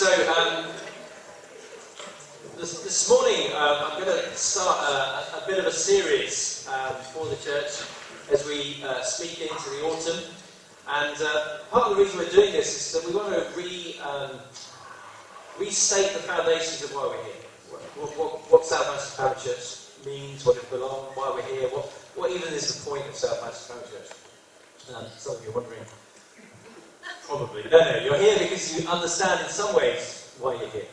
So this morning I'm going to start a bit of a series for the church as we speak into the autumn. And part of the reason we're doing this is that we want to restate the foundations of why we're here. What South Parish Church means, what it belongs, why we're here, what even is the point of South Parish Church. Some of you are wondering. Probably. No, you're here because you understand in some ways why you're here.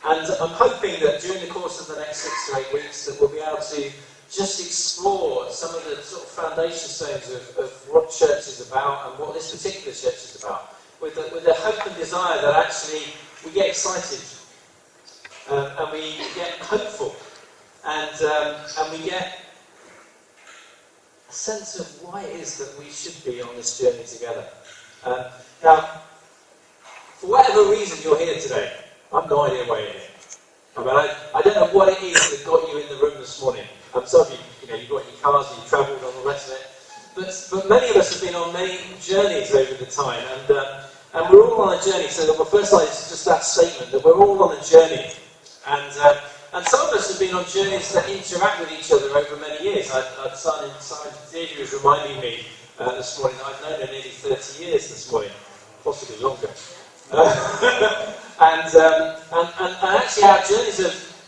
And I'm hoping that during the course of the next 6 to 8 weeks that we'll be able to just explore some of the sort of foundation stones of what church is about and what this particular church is about, with the hope and desire that actually we get excited and we get hopeful and we get a sense of why it is that we should be on this journey together. Now, for whatever reason you're here today, I've no idea why you're here. I don't know what it is that got you in the room this morning. Some of you, you've got your cars and you've travelled and all the rest of it. But many of us have been on many journeys over the time, and we're all on a journey. So the first slide is just that statement that we're all on a journey, and some of us have been on journeys that interact with each other over many years. Simon Deirdre was reminding me this morning that I've known her nearly 30 years this morning, possibly longer. And actually our journeys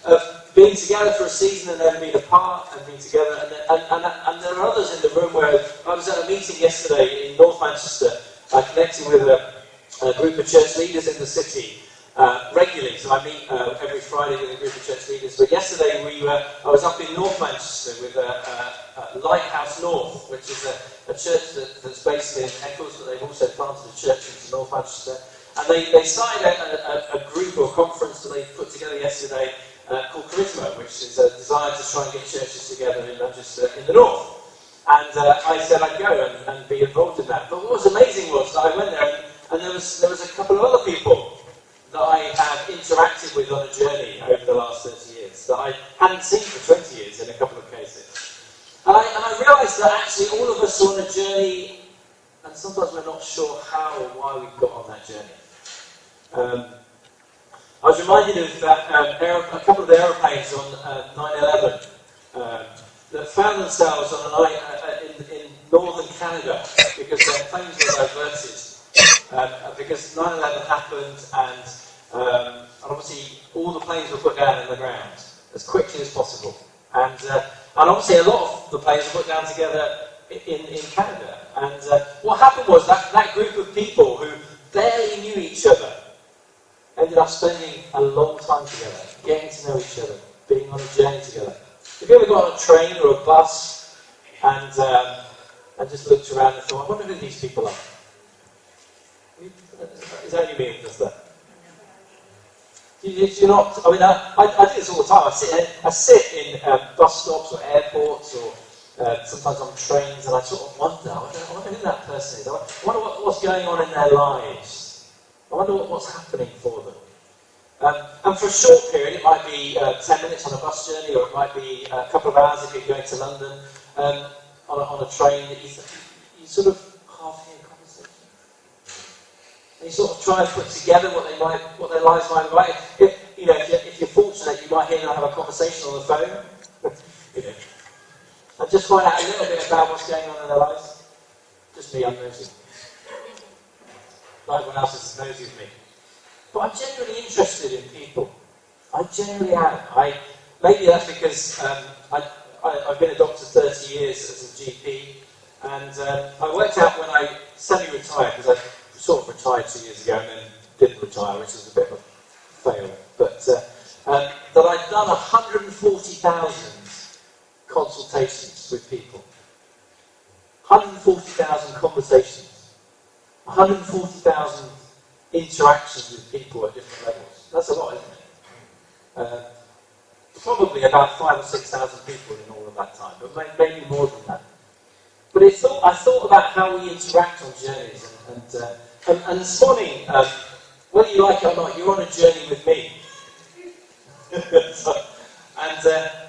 of being together for a season and then being apart and being together, and there are others in the room where I was at a meeting yesterday in North Manchester, connecting with a group of church leaders in the city regularly. So I meet every Friday with a group of church leaders. But yesterday I was up in North Manchester with Lighthouse North, which is a church that's based in Eccles, but they've also planted a church into North Manchester. And they started a group or conference that they put together yesterday called Charisma, which is a desire to try and get churches together in Manchester in the north. And I said I'd go and be involved in that. But what was amazing was that I went there and there was a couple of other people that I have interacted with on a journey over the last 30 years that I hadn't seen for 20 years in a couple of cases. And I realised that actually all of us are on a journey, and sometimes we're not sure how or why we've got on that journey. I was reminded of a couple of the aeroplanes on 9/11 that found themselves on a night in northern Canada because their planes were diverted. Because 9/11 happened and obviously all the planes were put down in the ground as quickly as possible. And obviously a lot of the planes were put down together in Canada. And what happened was that group of people who barely knew each other ended up spending a long time together, getting to know each other, being on a journey together. Have you ever got on a train or a bus and just looked around and thought, I wonder who these people are? Is that only me who does that? You're not, I do this all the time. I sit in bus stops or airports or sometimes on trains, and I sort of wonder, I wonder who that person is. I wonder what's going on in their lives. I wonder what's happening for them. And for a short period, it might be 10 minutes on a bus journey, or it might be a couple of hours if you're going to London on a train. That you sort of half hear conversation, and you sort of try and put together what their lives might be like. If you're fortunate, you might hear them have a conversation on the phone. And just find out a little bit about what's going on in their lives. Just me, I'm nosy. Not everyone else is as nosy as me. But I'm genuinely interested in people. I genuinely am. Maybe that's because I've been a doctor 30 years as a GP, and I worked out when I semi-retired, because I sort of retired 2 years ago and then didn't retire, which is a bit of a fail, but that I'd done 140,000 consultations with people. 140,000 conversations. 140,000 interactions with people at different levels. That's a lot, isn't it? Probably about 5,000 or 6,000 people in all of that time, but maybe more than that. But I thought about how we interact on journeys, and this morning, whether you like it or not, you're on a journey with me.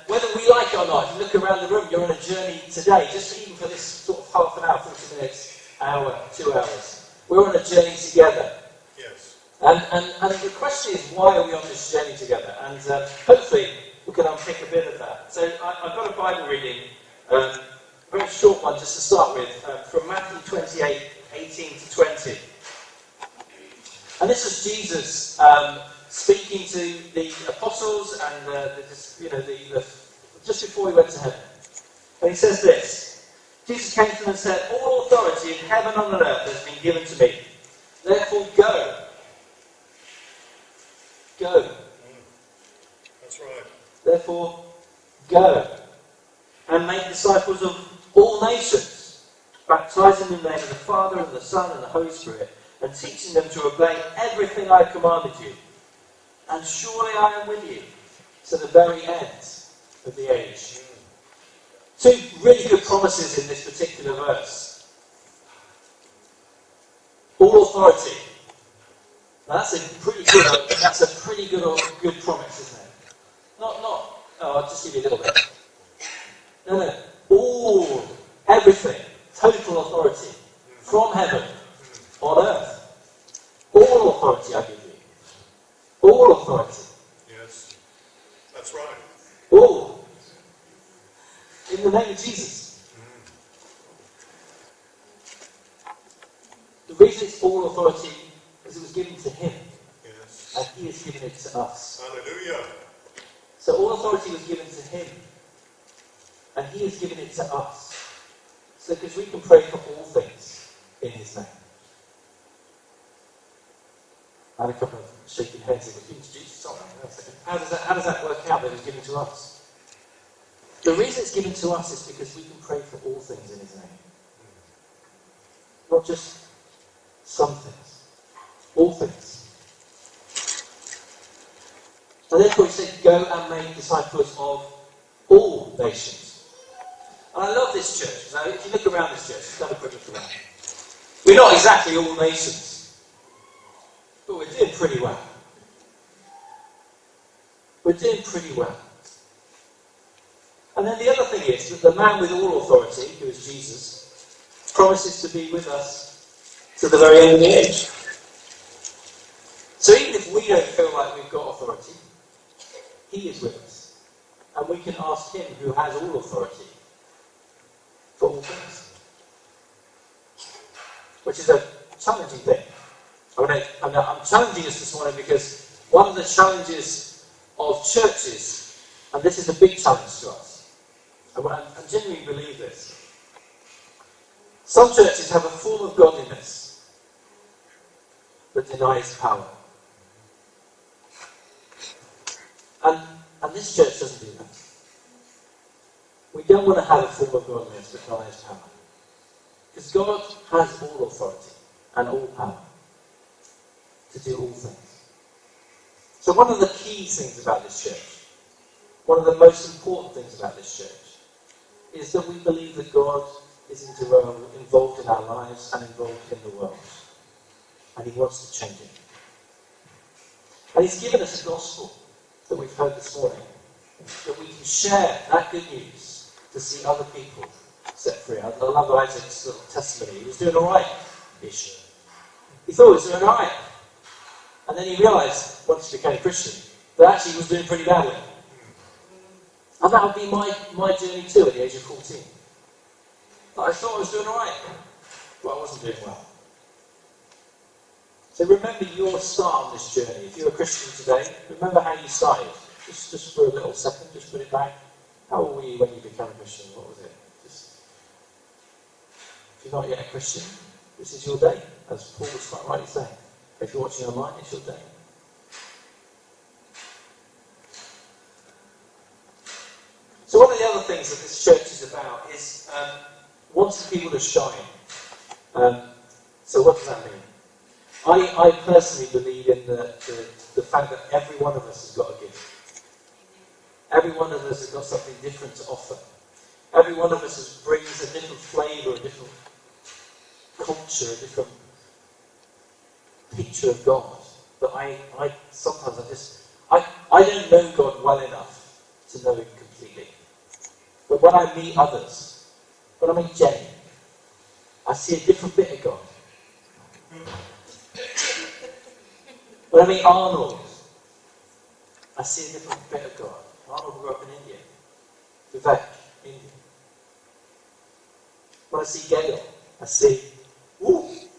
Whether we like it or not, if you look around the room, you're on a journey today, just even for this sort of half an hour, 40 minutes, hour, 2 hours. We're on a journey together. Yes. And the question is, why are we on this journey together? And hopefully we can unpick a bit of that. So I've got a Bible reading, a very short one just to start with, from Matthew 28, 18 to 20. And this was Jesus speaking to the apostles and just before he went to heaven. And he says this: Jesus came to them and said, "All authority in heaven and on earth has been given to me. Therefore go." Go. That's right. Therefore, go and make disciples of all nations, baptizing them in the name of the Father and the Son and the Holy Spirit, and teaching them to obey everything I commanded you. And surely I am with you to the very end of the age. Two really good promises in this particular verse. All authority. Now that's a pretty good promise, isn't it? I'll just give you a little bit. No. All, everything, total authority from heaven on earth. All authority I give you. All authority. Yes, that's right. All. In the name of Jesus. The reason it's all authority is it was given to him. Yes. And he has given it to us. Hallelujah. So all authority was given to him. And he has given it to us. So because we can pray for all things in his name. I had a couple of shaking heads and introduced something. How does that work out that it was given to us? The reason it's given to us is because we can pray for all things in his name. Not just some things. All things. And therefore he said, go and make disciples of all nations. And I love this church. Now, if you look around this church, just have a quick look around. We're not exactly all nations, but we're doing pretty well. We're doing pretty well. And then the other thing is that the man with all authority, who is Jesus, promises to be with us to the very end of the age. So even if we don't feel like we've got authority, he is with us. And we can ask him who has all authority for all things. Which is a challenging thing. I'm challenging us this morning because one of the challenges of churches, and this is a big challenge to us, and I genuinely believe this, some churches have a form of godliness that denies power. And this church doesn't do that. We don't want to have a form of godliness that denies power. Because God has all authority and all power to do all things. So one of the key things about this church, one of the most important things about this church, is that we believe that God is involved in our lives and involved in the world. And he wants to change it. And he's given us a gospel that we've heard this morning, that we can share that good news to see other people set free. I love Isaac's little testimony. He was doing alright-ish. He thought he was doing alright. And then he realised, once he became a Christian, that actually he was doing pretty badly. And that would be my journey too at the age of 14. I thought I was doing alright, but I wasn't doing well. So remember your start on this journey. If you're a Christian today, remember how you started. Just for a little second, just put it back. How old were you when you became a Christian? What was it? If you're not yet a Christian, this is your day, as Paul was quite rightly saying. If you're watching online, it's your day. So one of the other things that this church is about is wanting people to shine. So what does that mean? I personally believe in the fact that every one of us has got a gift. Every one of us has got something different to offer. Every one of us brings a different flavour, a different culture, a different picture of God. But sometimes I don't know God well enough to know him completely. But when I meet others, when I meet Jenny, I see a different bit of God. When I meet Arnold, I see a different bit of God. Arnold grew up in India. Vivek, India. When I see Gail, I see,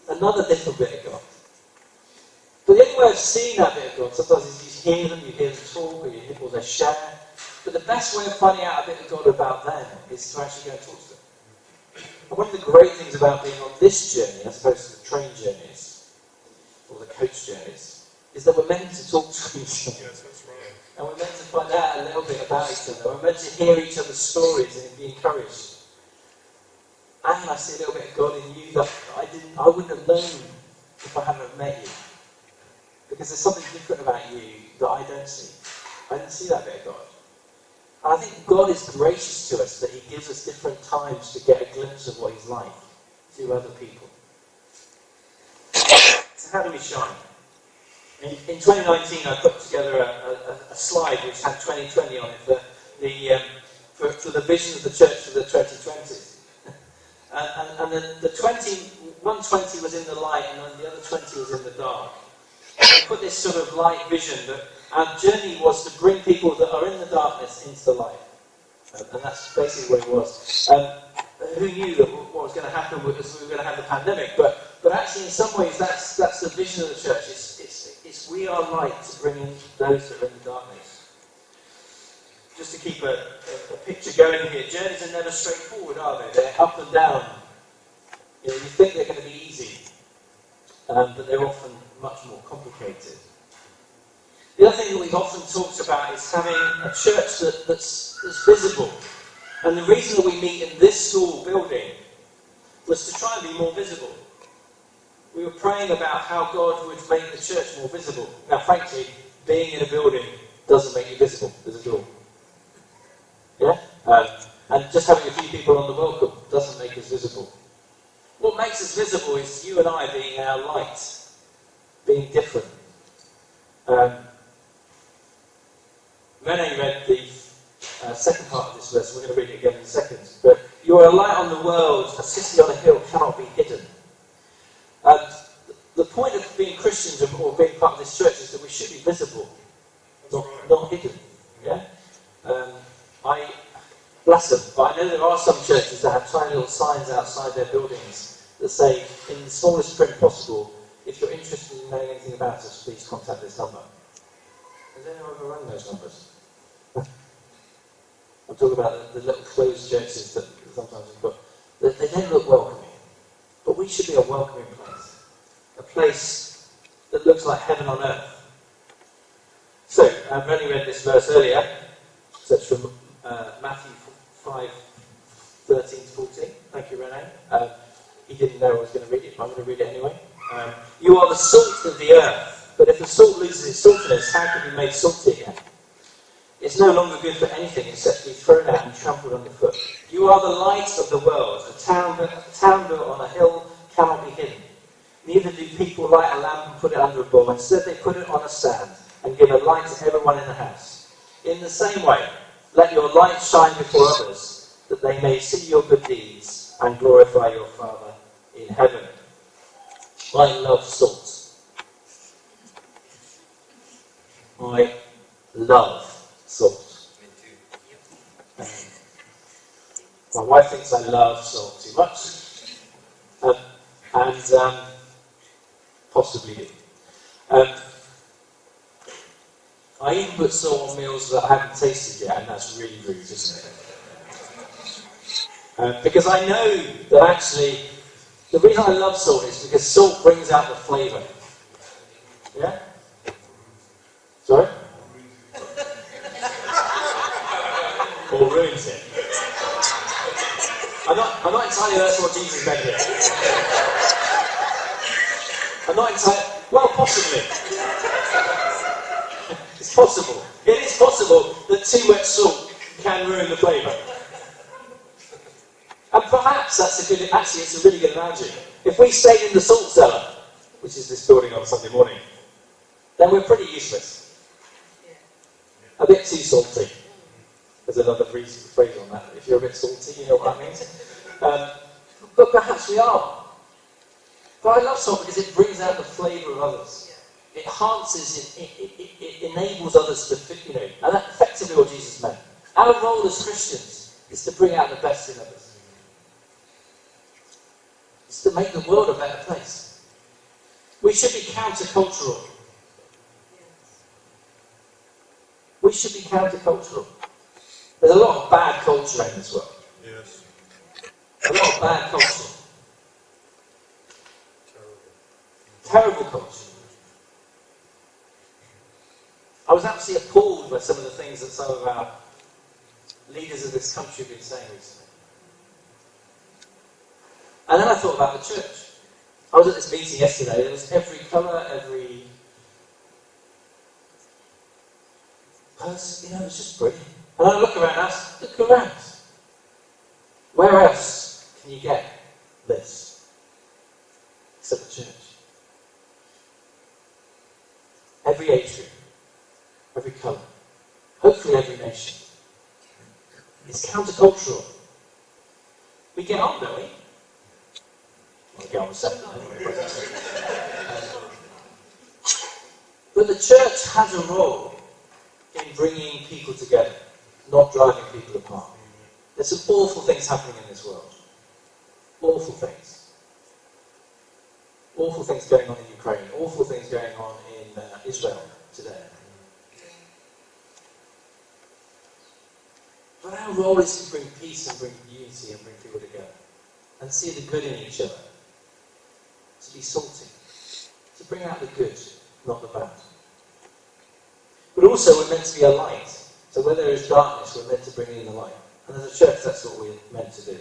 another different bit of God. But the only way of seeing that bit of God, sometimes is you hear them talk, or they share. But the best way of finding out a bit of God about them is to actually go and talk to them. And one of the great things about being on this journey, as opposed to the train journeys, or the coach journeys, is that we're meant to talk to each other. Yes, that's right. And we're meant to find out a little bit about each other. We're meant to hear each other's stories and be encouraged. And I see a little bit of God in you that I wouldn't have known if I hadn't have met you. Because there's something different about you that I don't see. I don't see that bit of God. And I think God is gracious to us that he gives us different times to get a glimpse of what he's like to other people. So how do we shine? In 2019 I put together a slide which had 2020 on it for the vision of the church for the 2020s. And the 120 was in the light and then the other 20 was in the dark. I put this sort of light vision that our journey was to bring people that are in the darkness into the light. And that's basically what it was. Who knew that what was going to happen was we were going to have the pandemic, but actually in some ways that's the vision of the church. It's we are light to bring in those that are in the darkness. Just to keep a picture going here, journeys are never straightforward, are they? They're up and down. You think they're going to be easy, but they're often much more complicated. The other thing that we've often talked about is having a church that's visible. And the reason that we meet in this school building was to try and be more visible. We were praying about how God would make the church more visible. Now, frankly, being in a building doesn't make you visible. There's a door. Yeah? And just having a few people on the welcome doesn't make us visible. What makes us visible is you and I being our light, being different. Renee read the second part of this verse. We're going to read it again in a second. But you are a light on the world. A city on a hill cannot be hidden. The point of being Christians or being part of this church is that we should be visible, not hidden. Yeah. I bless them, but I know there are some churches that have tiny little signs outside their buildings that say, in the smallest print possible, if you're interested in knowing anything about us, please contact this number. Has anyone ever rung those numbers? I'm talking about the little closed churches that sometimes we've got. They don't look welcoming. But we should be a welcoming place. A place that looks like heaven on earth. So, I've only read this verse earlier. So it's from Matthew 5:13-14. Thank you, Renee. He didn't know I was going to read it, but I'm going to read it anyway. You are the salt of the earth, but if the salt loses its saltiness, how can it be made salty again? It's no longer good for anything except to be thrown out and trampled underfoot. You are the light of the world. A town built on a hill cannot be hidden. Neither do people light a lamp and put it under a bowl. Instead, they put it on a stand and give a light to everyone in the house. In the same way, let your light shine before others, that they may see your good deeds and glorify your Father in heaven. I love salt. I love salt. My wife thinks I love salt too much, and possibly do. I even put salt on meals that I haven't tasted yet, and that's really rude, isn't it? Because I know that actually, the reason I love salt is because salt brings out the flavour. Yeah? Sorry? Or ruins it. I'm not entirely that's what Jesus meant here. I'm not entirely... Well, possibly. It's possible. It is possible that too much salt can ruin the flavour. And perhaps that's it's a really good analogy. If we stayed in the salt cellar, which is this building on Sunday morning, then we're pretty useless. A bit too salty. There's another phrase on that. If you're a bit salty, you know what that means. But perhaps we are. But I love salt because it brings out the flavour of others. It enhances, it enables others to fit, and that's effectively what Jesus meant. Our role as Christians is to bring out the best in others. It's to make the world a better place. We should be countercultural. We should be countercultural. There's a lot of bad culture in this world. Yes. A lot of bad culture. Terrible. Terrible culture. I was absolutely appalled by some of the things that some of our leaders of this country have been saying recently. And then I thought about the church. I was at this meeting yesterday. There was every colour, every person. It was just brilliant. And I look around us. Look around. Where else can you get this except the church? Every age group, every colour, hopefully every nation. It's countercultural. We get on, don't we? Well, get on with something anyway. But the church has a role in bringing people together, not driving people apart. There's some awful things happening in this world. Awful things. Awful things going on in Ukraine. Awful things going on in Israel today. But our role is to bring peace and bring unity and bring people together. And see the good in each other. To be salty. To bring out the good, not the bad. But also we're meant to be a light. So where there is darkness, we're meant to bring in the light. And as a church, that's what we're meant to do.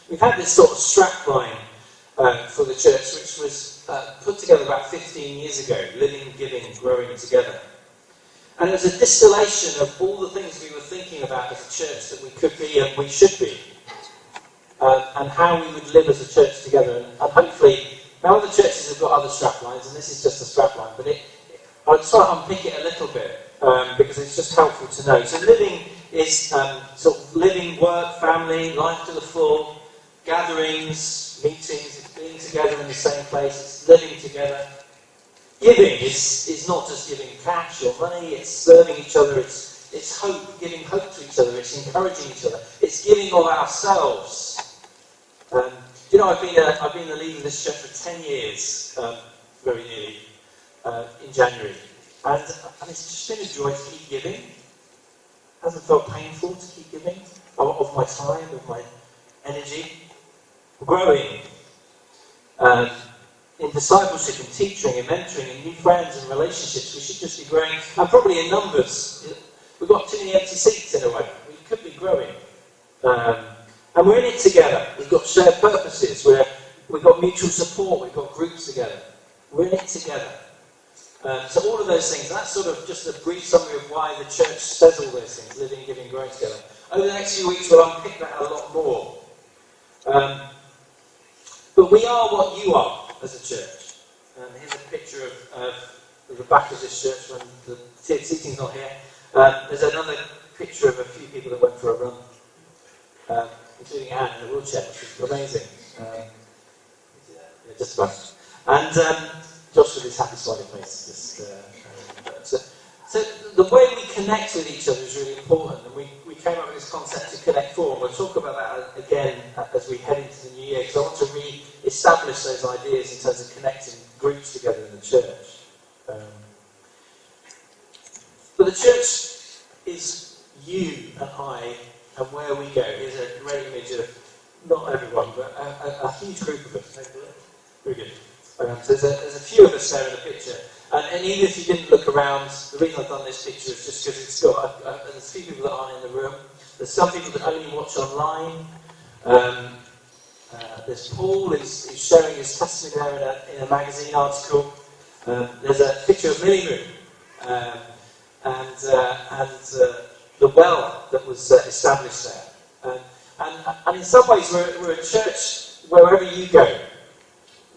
We've had this sort of strapline for the church, which was put together about 15 years ago, living, giving, growing together. And it was a distillation of all the things we were thinking about as a church that we could be and we should be. And how we would live as a church together. And hopefully, now other churches have got other straplines, and this is just a strapline, but I'll try to unpick it a little bit, because it's just helpful to know. So living is sort of living, work, family, life to the full, gatherings, meetings, it's being together in the same place, it's living together. Giving is not just giving cash or money, it's serving each other, it's hope, giving hope to each other, it's encouraging each other, it's giving of ourselves. I've been the leader of this church for 10 years, very nearly, in January. And it's just been a joy to keep giving. It hasn't felt painful to keep giving of my time, of my energy. Growing in discipleship and teaching and mentoring and new friends and relationships. We should just be growing, and probably in numbers. We've got too many empty seats in a way. We could be growing. And we're in it together. We've got shared purposes. We've got mutual support. We've got groups together. We're in it together. So all of those things, that's sort of just a brief summary of why the church says all those things, living, giving, growing together. Over the next few weeks we'll unpick that a lot more. But we are what you are as a church. Here's a picture of the back of this church when the seating's not here. There's another picture of a few people that went for a run, including Anne in a wheelchair, which is amazing. Just about. And Josh with his happy smiley face. So the way we connect with each other is really important, and we came up with this concept to connect forward. We'll talk about that again as we head into the new year, because I want to re-establish those ideas in terms of connecting groups together in the church. But the church is you and I, and where we go. Here's a great image of, not everyone, but a huge group of us. Very good. So there's a few of us there in the picture. And even if you didn't look around, the reason I've done this picture is just because it's got, there's a few people that aren't in the room. There's some people that only watch online. There's Paul, who's sharing his testimony there in a magazine article. There's a picture of Millie and the well that was established there. And in some ways, we're a church wherever you go.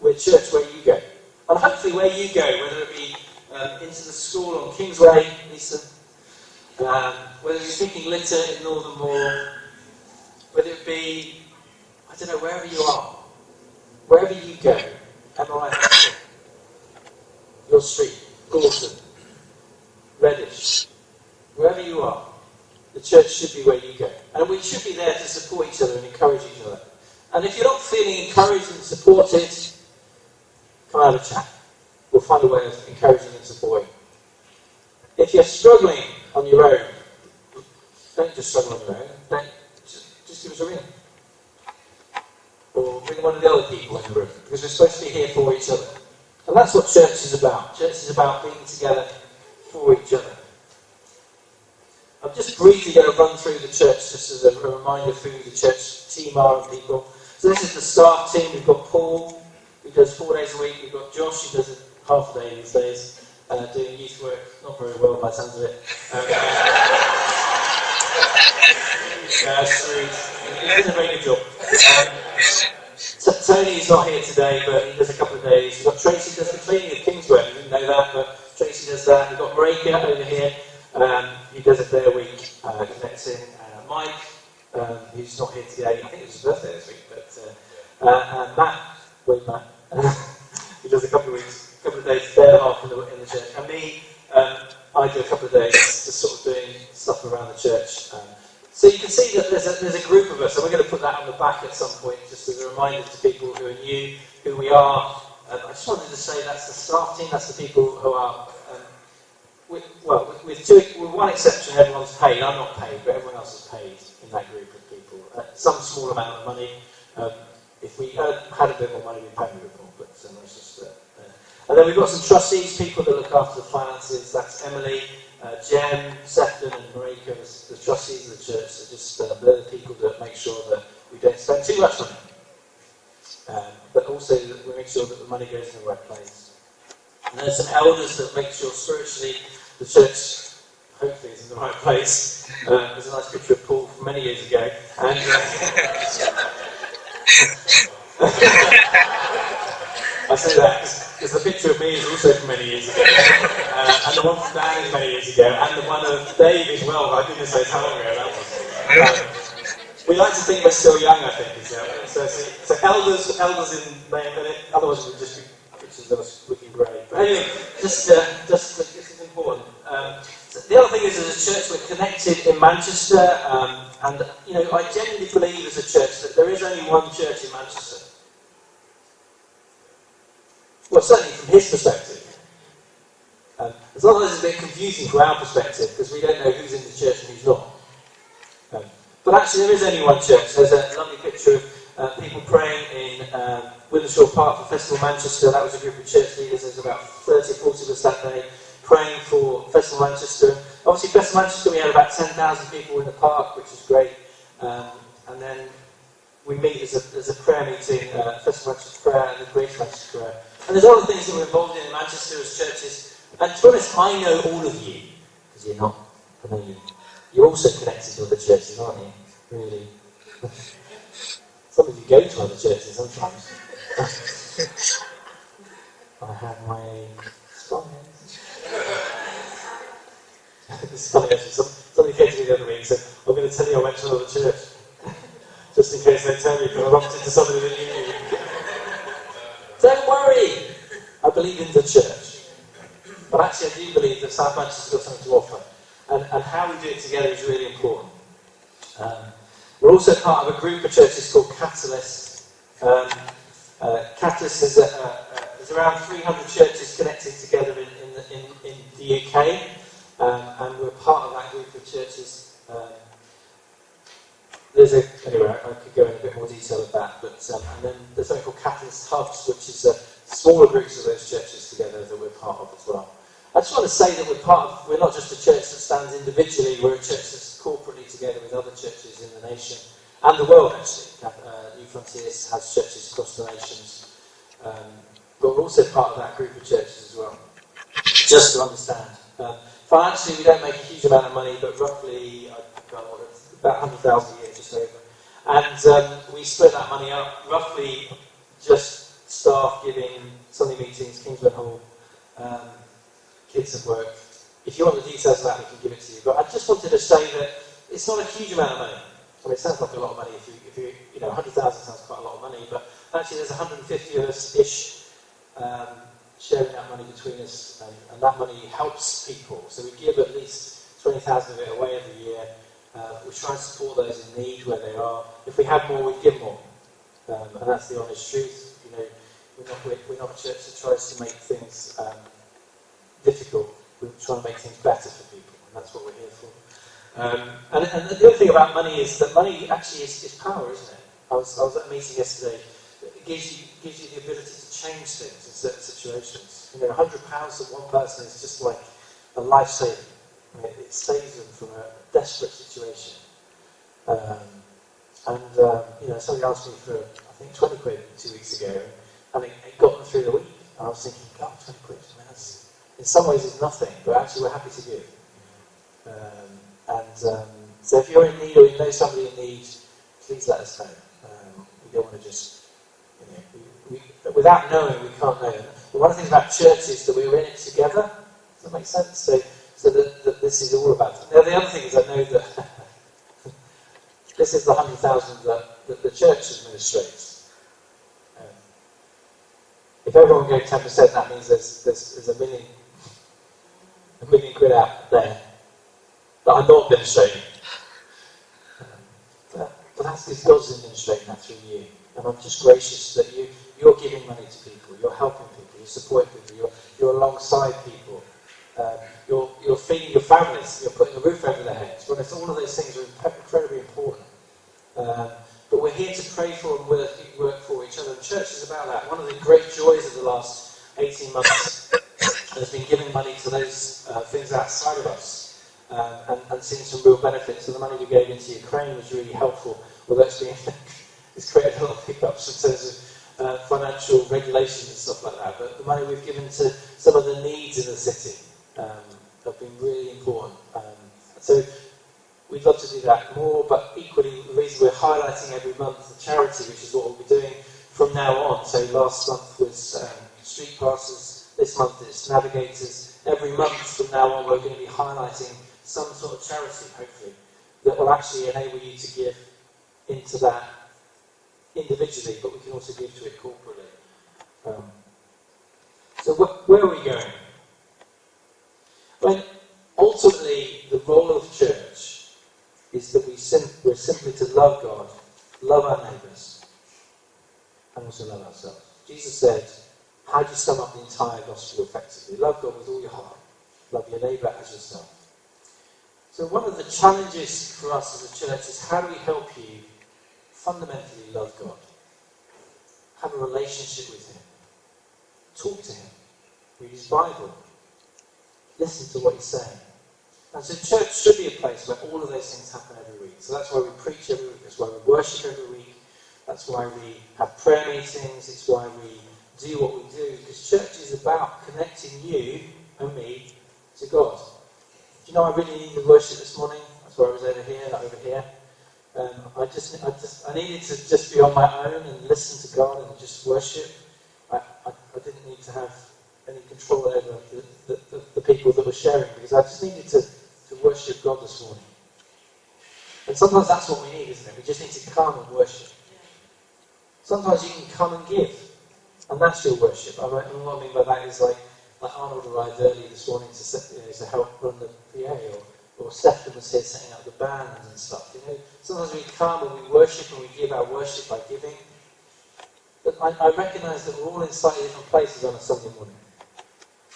We're a church where you go. And hopefully where you go, whether it be into the school on Kingsway, Lisa, whether you're thinking litter in Northern Moor, whether it be, I don't know, wherever you are, wherever you go, MRI, your street, Gorton, Reddish, wherever you are, the church should be where you go. And we should be there to support each other and encourage each other. And if you're not feeling encouraged and supported, come and have a chat. We'll find a way of encouraging and supporting. If you're struggling on your own, don't just struggle on your own. Just give us a ring. Or bring one of the other people in the room. Because we're supposed to be here for each other. And that's what church is about. Church is about being together for each other. I'm just briefly going to run through the church just as a reminder of who the church team are and people. So this is the staff team. We've got Paul, who does 4 days a week. We've got Josh, who does it half a day these days, doing youth work. Not very well by the sounds of it. Sweet. He's doing a very good job. Tony's not here today, but he does a couple of days. We've got Tracy, who does the cleaning of Kingsway. You didn't know that, but Tracy does that. We've got Marika over here. He does a day a week, connecting. Mike, who's not here today, I think it was his birthday this week, but Matt, wait Matt, he does a couple of days, day and a half in the church. And me, I do a couple of days just sort of doing stuff around the church. So you can see that there's a group of us, and we're going to put that on the back at some point, just as a reminder to people who are new, who we are. I just wanted to say that's the staff team, that's the people who are, with one exception, everyone's paid. I'm not paid, but everyone else is paid in that group of people. Some small amount of money. If we had a bit more money, we'd pay a bit more, but that's just and then we've got some trustees, people that look after the finances. That's Emily, Jem, Sefton and Marika, the trustees of the church. They're the people that make sure that we don't spend too much money, but also that we make sure that the money goes in the right place. And there's some elders that make sure spiritually the church hopefully is in the right place. There's a nice picture of Paul from many years ago, and I say that because the picture of me is also from many years ago, and the one from Dan is many years ago, and the one of Dave as well. But I didn't say how long ago that was. We like to think we're still young, I think. So elders in May a minute. Otherwise, it would just be pictures of us looking grey. But anyway, just this is important. So the other thing is, as a church, we're connected in Manchester, and I genuinely believe as a church that there is only one church in Manchester. Well, certainly from his perspective. As long as it's a bit confusing from our perspective, because we don't know who's in the church and who's not. But actually, there is only one church. There's a lovely picture of people praying in Withershaw Park for Festival Manchester. That was a group of church leaders. There's about 30 or 40 of us that day praying for Festival Manchester. Obviously, Festival Manchester, we had about 10,000 people in the park, which is great. And then we meet as a prayer meeting, Festival Manchester prayer and the Great Manchester prayer. And there's other things that we're involved in Manchester as churches. And to be honest, I know all of you, because you're not, I know you. You're also connected to other churches, aren't you? Really. Some of you go to other churches sometimes. I have my strongholds. It's funny actually, somebody came to me the other week and said, I'm going to tell you I went to another church. Just in case they tell me, because I bumped into somebody that you knew. Don't worry! I believe in the church. But actually I do believe that South Manchester's got something to offer. And how we do it together is really important. We're also part of a group of churches called Catalyst. Catalyst is around 300 churches connected together in the UK. And we're part of that group of churches. Anyway, I could go in a bit more detail of that, but and then there's something called Catalyst Hubs, which is smaller groups of those churches together that we're part of as well. I just want to say that we're not just a church that stands individually, we're a church that's corporately together with other churches in the nation and the world actually. New Frontiers has churches across the nations, but we're also part of that group of churches as well. Just to understand. Financially, we don't make a huge amount of money, but roughly, about 100,000 a year, just over. And we split that money up, roughly just staff giving, Sunday meetings, Kingsman Hall, kids at work. If you want the details of that, we can give it to you. But I just wanted to say that it's not a huge amount of money. I mean, it sounds like a lot of money if you 100,000 sounds quite a lot of money, but actually there's 150 of us-ish sharing that money between us, and that money helps people. So we give at least 20,000 of it away every year. We try and support those in need where they are. If we have more, we give more, and that's the honest truth. You know, we're not a church that tries to make things difficult. We try and make things better for people, and that's what we're here for. And the other thing about money is that money actually is power, isn't it? I was at a meeting yesterday. It gives you the ability to change things in certain situations. You know, £100 to one person is just like a lifesaver. I mean, it saves them from a desperate situation. You know, somebody asked me for, I think, 20 quid 2 weeks ago, and it got them through the week. And I was thinking, God, 20 quid, I mean, that's, in some ways it's nothing, but actually we're happy to give. So if you're in need or you know somebody in need, please let us know. We don't want to just, you know, without knowing, we can't know. But one of the things about church is that we're in it together. Does that make sense? So that this is all about it. Now the other thing is I know that this is the 100,000 that the church administrates. If everyone gave 10%, that means there's a million quid out there that I'm not administrating. But that's because God's administrating that through you. And I'm just gracious that you're giving money to people, you're helping people, you're supporting people, you're alongside people, you're feeding your families, you're putting a roof over their heads. Well, all of those things are incredibly important. But we're here to pray for and work for each other. And church is about that. One of the great joys of the last 18 months has been giving money to those things outside of us. And seeing some real benefits. So the money we gave into Ukraine was really helpful, although it's created a lot of hiccups in terms of financial regulations and stuff like that. But the money we've given to some of the needs in the city have been really important. So we'd love to do that more, but equally the reason we're highlighting every month the charity, which is what we'll be doing from now on. So last month was street passes, this month it's navigators. Every month from now on we're going to be highlighting some sort of charity, hopefully, that will actually enable you to give into that individually, but we can also give to it corporately. So where are we going? Well, ultimately, the role of church is that we're simply to love God, love our neighbours, and also love ourselves. Jesus said, how do you sum up the entire gospel effectively? Love God with all your heart. Love your neighbour as yourself. So one of the challenges for us as a church is how do we help you fundamentally love God? Have a relationship with Him. Talk to Him. Read His Bible. Listen to what He's saying. And so church should be a place where all of those things happen every week. So that's why we preach every week. That's why we worship every week. That's why we have prayer meetings. It's why we do what we do. Because church is about connecting you and me to God. Do you know I really needed worship this morning? That's why I was over here, not over here. I needed to just be on my own and listen to God and just worship. I didn't need to have any control over the people that were sharing, because I just needed to worship God this morning. And sometimes that's what we need, isn't it? We just need to come and worship. Sometimes you can come and give, and that's your worship. And what I mean by that is like Arnold arrived early this morning to help run the PA, or Stephen was here setting up the band and stuff. You know, sometimes we come and we worship and we give our worship by giving. But I recognise that we're all in slightly different places on a Sunday morning.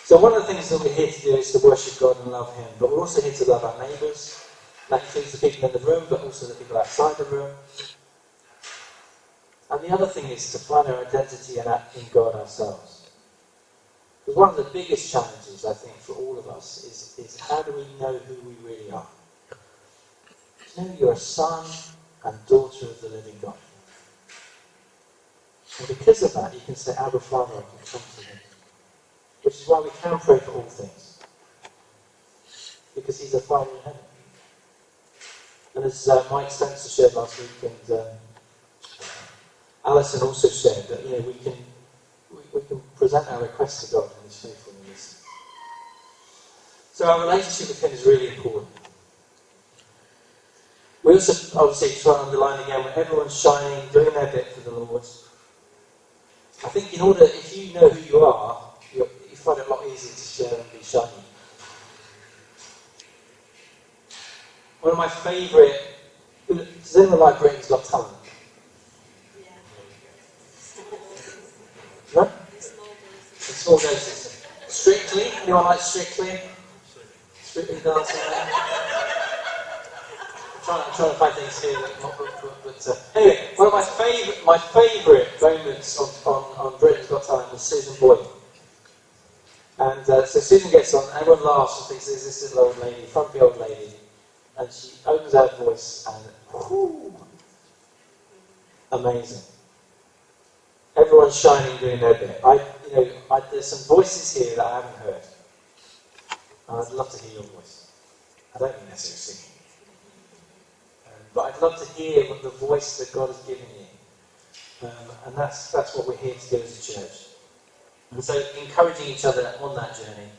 So one of the things that we're here to do is to worship God and love Him, but we're also here to love our neighbours. That includes the people in the room, but also the people outside the room. And the other thing is to find our identity in God ourselves. Because one of the biggest challenges, I think, for all of us is how do we know who we really are? To know you're a son and daughter of the living God. And because of that, you can say, Abba, Father, I can come to Him. Which is why we can pray for all things. Because He's a Father in heaven. And as Mike Spencer shared last week, and Alison also shared, that we can present our requests to God and He's faithful in this. So our relationship with Him is really important. We also obviously try and underline again where everyone's shining, doing their bit for the Lord. I think if you know who you are, find it a lot easier to share and be shiny. One of my favourite... Does anyone like Britain's Got Talent? No? In small doses. Strictly? Anyone like Strictly? Strictly dancing there? I'm trying to find things here that anyway, one of my favourite moments on Britain's Got Talent was Susan Boyle. And so Susan gets on, everyone laughs and thinks there's this little old lady, frumpy old lady, and she opens her voice and whoo, amazing. Everyone's shining, doing their bit. There's some voices here that I haven't heard. And I'd love to hear your voice. I don't mean necessarily singing. But I'd love to hear what the voice that God has given you. And that's what we're here to do as a church. And so encouraging each other on that journey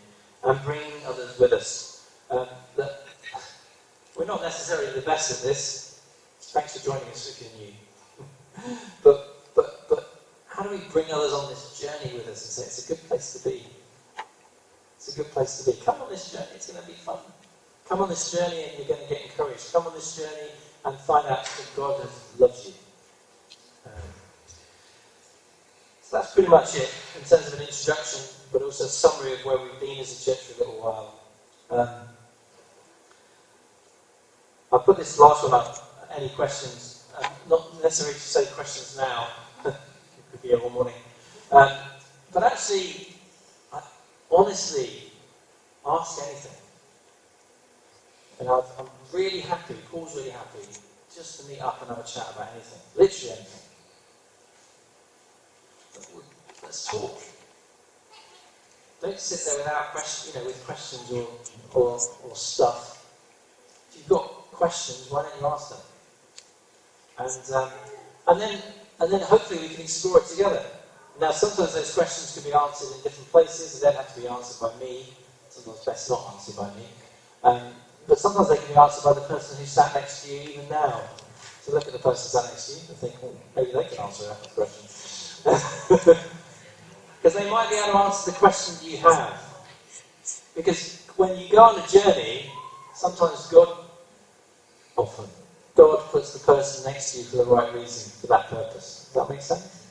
and bringing others with us. That we're not necessarily the best at this. Thanks for joining us if you're new. But how do we bring others on this journey with us and say it's a good place to be? It's a good place to be. Come on this journey, it's going to be fun. Come on this journey and you're going to get encouraged. Come on this journey and find out that God has loved you. So that's pretty much it in terms of an introduction, but also a summary of where we've been as a church for a little while. I'll put this last one up. Any questions? Not necessarily to say questions now. It could be here all morning. But actually, honestly, ask anything. And I'm really happy, Paul's really happy, just to meet up and have a chat about anything. Literally anything. Let's talk. Don't sit there without with questions or stuff. If you've got questions, why don't you ask them? And then hopefully we can explore it together. Now sometimes those questions can be answered in different places. They don't have to be answered by me. Sometimes best not answered by me. But sometimes they can be answered by the person who sat next to you even now. So look at the person sat next to you and think, well, maybe they can answer that question. Because they might be able to answer the question you have. Because when you go on a journey, sometimes God puts the person next to you for the right reason, for that purpose. Does that make sense?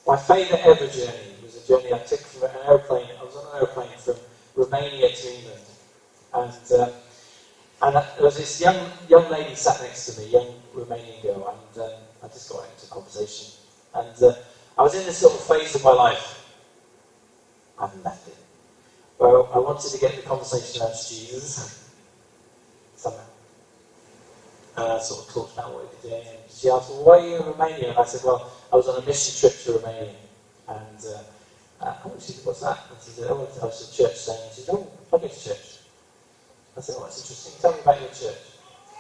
My favourite ever journey was a journey I took from an aeroplane. I was on an aeroplane from Romania to England. And there was this young lady sat next to me, young Romanian girl, and I just got into a conversation. And I was in this sort of phase of my life. I haven't left it. Well, I wanted to get the conversation out to Jesus. Somehow. And I sort of talked about what we were doing. And she asked, well, why are you in Romania? And I said, well, I was on a mission trip to Romania. And she said, what's that? And she said, oh, I was at church saying. She said, oh, I go to church. I said, oh, that's interesting. Tell me about your church.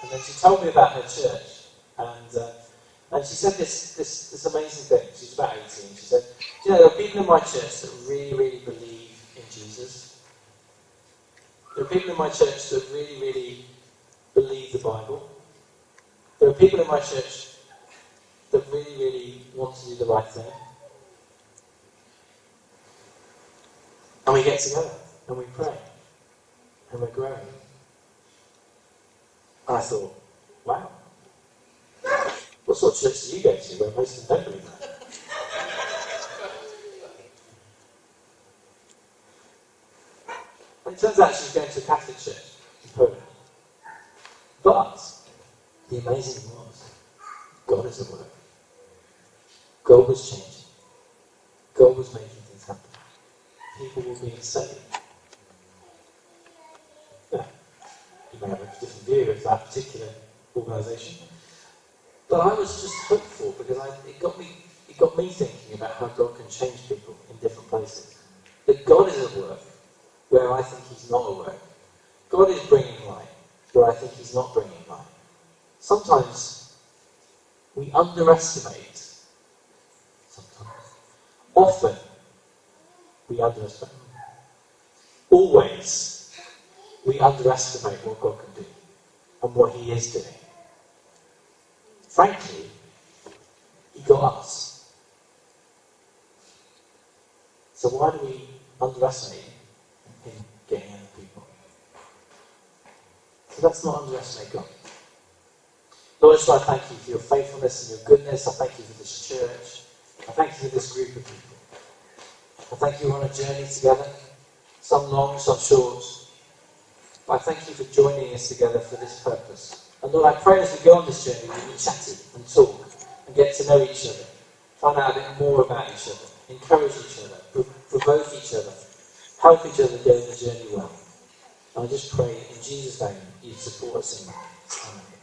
And then she told me about her church. And she said this amazing thing. She's about 18. She said, there are people in my church that really, really believe in Jesus. There are people in my church that really, really believe the Bible. There are people in my church that really, really want to do the right thing. And we get together, and we pray, and we're growing. And I thought, wow, what sort of church do you go to where most of them don't believe that? And it turns out she's going to a Catholic church in Poland. But the amazing thing was, God is at work. God was changing. God was making things happen. People were being saved. Yeah. You may have a different view of that particular organisation. But I was just hopeful because it got me thinking about how God can change people in different places. That God is at work where I think He's not at work. God is bringing light where I think He's not bringing light. Sometimes we underestimate. Often we underestimate. Always we underestimate what God can do and what He is doing. Frankly, He got us. So why do we underestimate him getting other people? So let's not underestimate God. Lord, I thank you for your faithfulness and your goodness. I thank you for this church. I thank you for this group of people. I thank you we're on a journey together, some long, some short. But I thank you for joining us together for this purpose. And Lord, I pray as we go on this journey, we will chat and talk and get to know each other, find out a bit more about each other, encourage each other, provoke each other, help each other go the journey well. And I just pray in Jesus' name you support us in that. Amen.